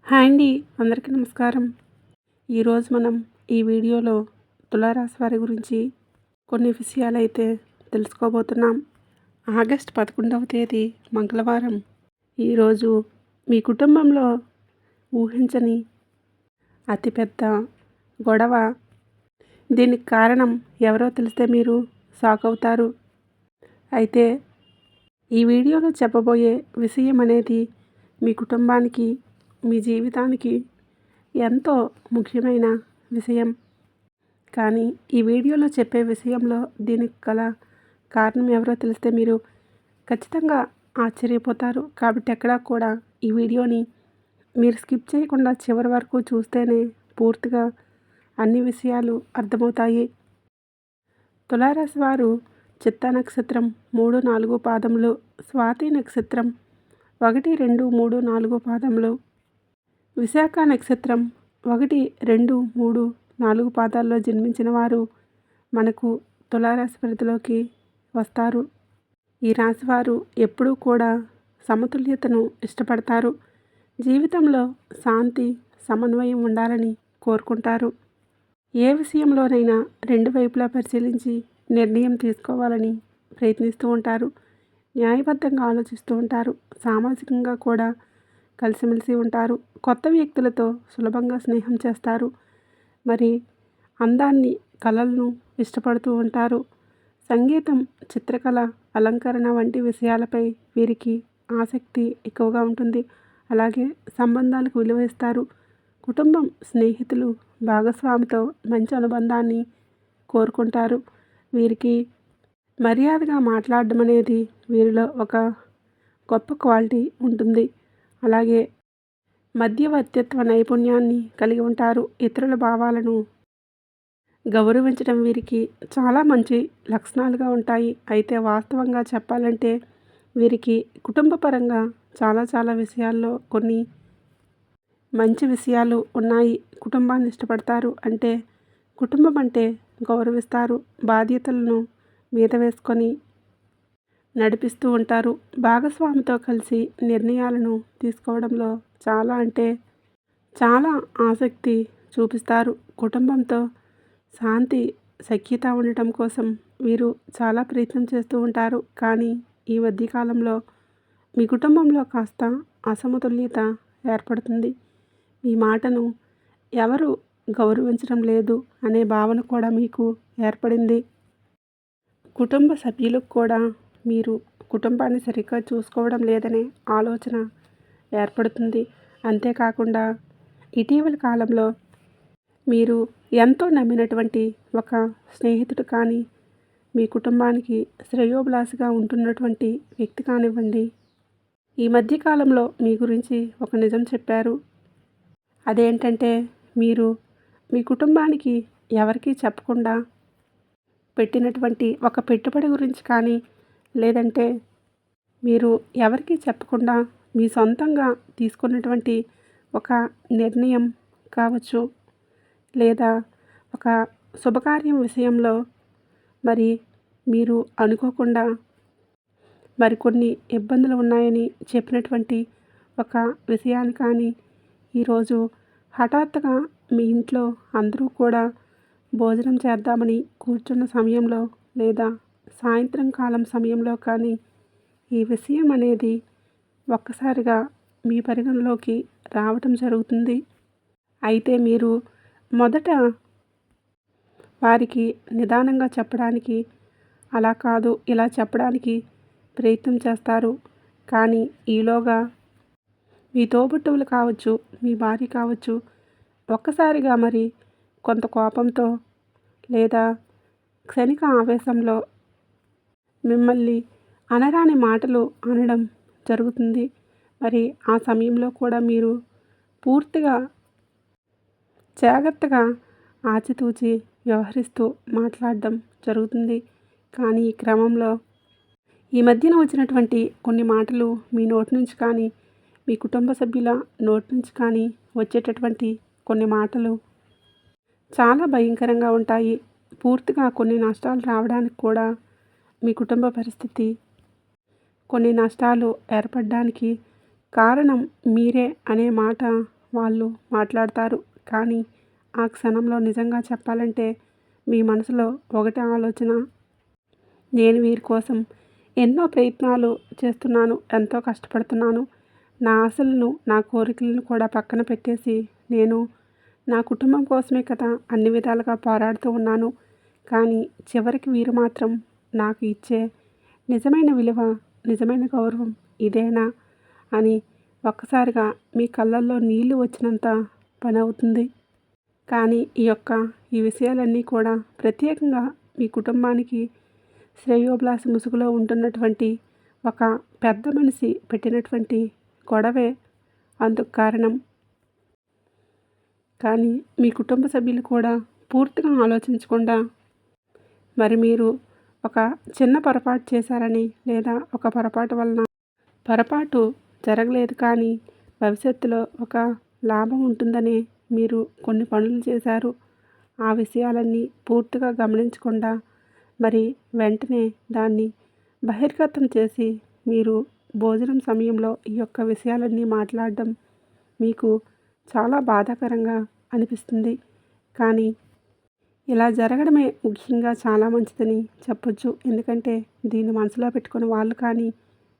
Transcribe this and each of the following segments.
Hi అండి. అందరికీ నమస్కారం. ఈరోజు మనం ఈ వీడియోలో తులారాశి వారి గురించి కొన్ని విషయాలైతే తెలుసుకోబోతున్నాం. ఆగస్ట్ 11వ తేదీ మంగళవారం. ఈరోజు మీ కుటుంబంలో ఊహించని అతిపెద్ద గొడవ. దీనికి కారణం ఎవరో తెలిస్తే మీరు షాక్ అవుతారు. అయితే ఈ వీడియోలో చెప్పబోయే విషయం అనేది మీ కుటుంబానికి, మీ జీవితానికి ఎంతో ముఖ్యమైన విషయం. కానీ ఈ వీడియోలో చెప్పే విషయంలో దీనికి గల కారణం ఎవరో తెలిస్తే మీరు ఖచ్చితంగా ఆశ్చర్యపోతారు. కాబట్టి ఎక్కడా కూడా ఈ వీడియోని మీరు స్కిప్ చేయకుండా చివరి వరకు చూస్తేనే పూర్తిగా అన్ని విషయాలు అర్థమవుతాయి. తులారాశి వారు చిత్తా నక్షత్రం 3, 4 పాదములు, స్వాతి నక్షత్రం 1, 2, 3, 4 పాదములు, విశాఖ నక్షత్రం 1, 2, 3, 4 పాదాల్లో జన్మించిన వారు మనకు తులారాశి పరిధిలోకి వస్తారు. ఈ రాశివారు ఎప్పుడూ కూడా సమతుల్యతను ఇష్టపడతారు. జీవితంలో శాంతి, సమన్వయం ఉండాలని కోరుకుంటారు. ఏ విషయంలోనైనా రెండు వైపులా పరిశీలించి నిర్ణయం తీసుకోవాలని ప్రయత్నిస్తూ ఉంటారు. న్యాయబద్ధంగా ఆలోచిస్తూ ఉంటారు. సామాజికంగా కూడా కలిసిమెలిసి ఉంటారు. కొత్త వ్యక్తులతో సులభంగా స్నేహం చేస్తారు. మరి అందాన్ని, కళలను ఇష్టపడుతూ ఉంటారు. సంగీతం, చిత్రకళ, అలంకరణ వంటి విషయాలపై వీరికి ఆసక్తి ఎక్కువగా ఉంటుంది. అలాగే సంబంధాలకు విలువ ఇస్తారు. కుటుంబం, స్నేహితులు, భాగస్వామితో మంచి అనుబంధాన్ని కోరుకుంటారు. వీరికి మర్యాదగా మాట్లాడడం అనేది వీరిలో ఒక గొప్ప క్వాలిటీ ఉంటుంది. అలాగే మధ్యవర్తిత్వ నైపుణ్యాన్ని కలిగి ఉంటారు. ఇతరుల భావాలను గౌరవించడం వీరికి చాలా మంచి లక్షణాలుగా ఉంటాయి. అయితే వాస్తవంగా చెప్పాలంటే వీరికి కుటుంబపరంగా చాలా విషయాల్లో కొన్ని మంచి విషయాలు ఉన్నాయి. కుటుంబాన్ని ఇష్టపడతారు. అంటే కుటుంబం అంటే గౌరవిస్తారు. బాధ్యతలను మీద వేసుకొని నడిపిస్తూ ఉంటారు. భాగస్వామితో కలిసి నిర్ణయాలను తీసుకోవడంలో చాలా ఆసక్తి చూపిస్తారు. కుటుంబంతో శాంతి, సఖ్యత ఉండటం కోసం వీరు చాలా ప్రయత్నం చేస్తూ ఉంటారు. కానీ ఈ మధ్యకాలంలో మీ కుటుంబంలో కాస్త అసమతుల్యత ఏర్పడుతుంది. మీ మాటను ఎవరు గౌరవించడం లేదు అనే భావన కూడా మీకు ఏర్పడింది. కుటుంబ సభ్యులకు కూడా మీరు కుటుంబాన్ని సరిగ్గా చూసుకోవడం లేదనే ఆలోచన ఏర్పడుతుంది. అంతేకాకుండా ఇటీవల కాలంలో మీరు ఎంతో నమ్మినటువంటి ఒక స్నేహితుడు కానీ, మీ కుటుంబానికి శ్రేయోభిలాషిగా ఉంటున్నటువంటి వ్యక్తి కానివ్వండి, ఈ మధ్యకాలంలో మీ గురించి ఒక నిజం చెప్పారు. అదేంటంటే మీరు మీ కుటుంబానికి ఎవరికీ చెప్పకుండా పెట్టినటువంటి ఒక పెట్టుబడి గురించి కానీ, లేదంటే మీరు ఎవరికీ చెప్పకుండా మీ సొంతంగా తీసుకున్నటువంటి ఒక నిర్ణయం కావచ్చు, లేదా ఒక శుభకార్యం విషయంలో మరి మీరు అనుకోకుండా మరికొన్ని ఇబ్బందులు ఉన్నాయని చెప్పినటువంటి ఒక విషయాన్ని కానీ ఈరోజు హఠాత్తుగా మీ ఇంట్లో అందరూ కూడా భోజనం చేద్దామని కూర్చున్న సమయంలో, లేదా సాయంత్రం కాలం సమయంలో కానీ ఈ విషయం అనేది ఒక్కసారిగా మీ పరిగణలోకి రావటం జరుగుతుంది. అయితే మీరు మొదట వారికి నిదానంగా చెప్పడానికి, అలా కాదు ఇలా చెప్పడానికి ప్రయత్నం చేస్తారు. కానీ ఈలోగా మీ తోబుట్టువులు కావచ్చు, మీ భార్య కావచ్చు, ఒక్కసారిగా మరి కొంత కోపంతో లేదా క్షణిక ఆవేశంలో మిమ్మల్ని అనరాని మాటలు అనడం జరుగుతుంది. మరి ఆ సమయంలో కూడా మీరు పూర్తిగా జాగ్రత్తగా ఆచితూచి వ్యవహరిస్తూ మాట్లాడడం జరుగుతుంది. కానీ ఈ క్రమంలో ఈ మధ్యన వచ్చినటువంటి కొన్ని మాటలు మీ నోటి నుంచి కానీ, మీ కుటుంబ సభ్యుల నోటి నుంచి కానీ వచ్చేటటువంటి కొన్ని మాటలు చాలా భయంకరంగా ఉంటాయి. పూర్తిగా కొన్ని నష్టాలు రావడానికి కూడా మీ కుటుంబ పరిస్థితి, కొన్ని నష్టాలు ఏర్పడడానికి కారణం మీరే అనే మాట వాళ్ళు మాట్లాడతారు. కానీ ఆ క్షణంలో నిజంగా చెప్పాలంటే మీ మనసులో ఒకటే ఆలోచన, నేను వీరి కోసం ఎన్నో ప్రయత్నాలు చేస్తున్నాను, ఎంతో కష్టపడుతున్నాను. నా ఆశలను, నా కోరికలను కూడా పక్కన పెట్టేసి నేను నా కుటుంబం కోసమే కదా అన్ని విధాలుగా పోరాడుతూ ఉన్నాను. కానీ చివరికి వీరు మాత్రం నాకు ఇచ్చే నిజమైన విలువ, నిజమైన గౌరవం ఇదేనా అని ఒక్కసారిగా మీ కళ్ళల్లో నీళ్లు వచ్చినంత పని అవుతుంది. కానీ ఈ విషయాలన్నీ కూడా ప్రత్యేకంగా మీ కుటుంబానికి శ్రేయోభిలాషి ముసుగులో ఉంటున్నటువంటి ఒక పెద్ద మనిషి పెట్టినటువంటి గొడవే అందుకు కారణం. కానీ మీ కుటుంబ సభ్యులు కూడా పూర్తిగా ఆలోచించకుండా మరి మీరు ఒక చిన్న పొరపాటు చేశారని, లేదా ఒక పొరపాటు జరగలేదు కానీ భవిష్యత్తులో ఒక లాభం ఉంటుందని మీరు కొన్ని పనులు చేశారు. ఆ విషయాలన్నీ పూర్తిగా గమనించకుండా మరి వెంటనే దాన్ని బహిర్గతం చేసి మీరు భోజనం సమయంలో ఈ యొక్క విషయాలన్నీ మాట్లాడడం మీకు చాలా బాధాకరంగా అనిపిస్తుంది. కానీ ఇలా జరగడమే ముఖ్యంగా చాలా మంచిదని చెప్పొచ్చు. ఎందుకంటే దీన్ని మనసులో పెట్టుకుని వాళ్ళు కానీ,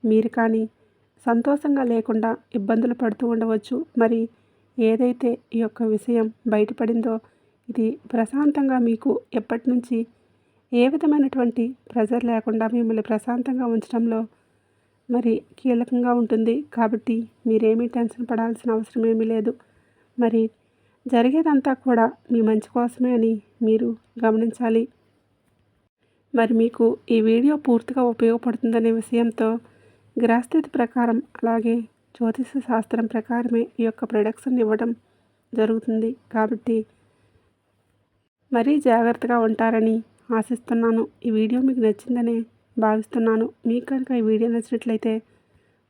మీరు కానీ సంతోషంగా లేకుండా ఇబ్బందులు పడుతూ ఉండవచ్చు. మరి ఏదైతే ఈ యొక్క విషయం బయటపడిందో ఇది ప్రశాంతంగా మీకు ఎప్పటి నుంచి ఏ విధమైనటువంటి ప్రెజర్ లేకుండా మిమ్మల్ని ప్రశాంతంగా ఉంచడంలో మరి కీలకంగా ఉంటుంది. కాబట్టి మీరేమీ టెన్షన్ పడాల్సిన అవసరం ఏమీ లేదు. మరి జరిగేదంతా కూడా మీ మంచి కోసమే అని మీరు గమనించాలి. మరి మీకు ఈ వీడియో పూర్తిగా ఉపయోగపడుతుందనే విషయంతో గ్రహస్థితి ప్రకారం అలాగే జ్యోతిష శాస్త్రం ప్రకారమే ఈ యొక్క ప్రొడక్షన్ ఇవ్వడం జరుగుతుంది. కాబట్టి మరీ జాగ్రత్తగా ఉంటారని ఆశిస్తున్నాను. ఈ వీడియో మీకు నచ్చిందని భావిస్తున్నాను. మీకు కనుక ఈ వీడియో నచ్చినట్లయితే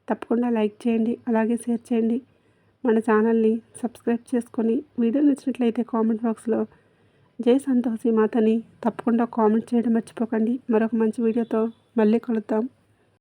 తప్పకుండా లైక్ చేయండి, అలాగే షేర్ చేయండి. మన ఛానల్ని సబ్స్క్రైబ్ చేసుకొని వీడియో నచ్చినట్లయితే కామెంట్ బాక్స్లో జై సంతోషి మాతని తప్పకుండా కామెంట్ చేయడం మర్చిపోకండి. మరొక మంచి వీడియోతో మళ్ళీ కలుద్దాం.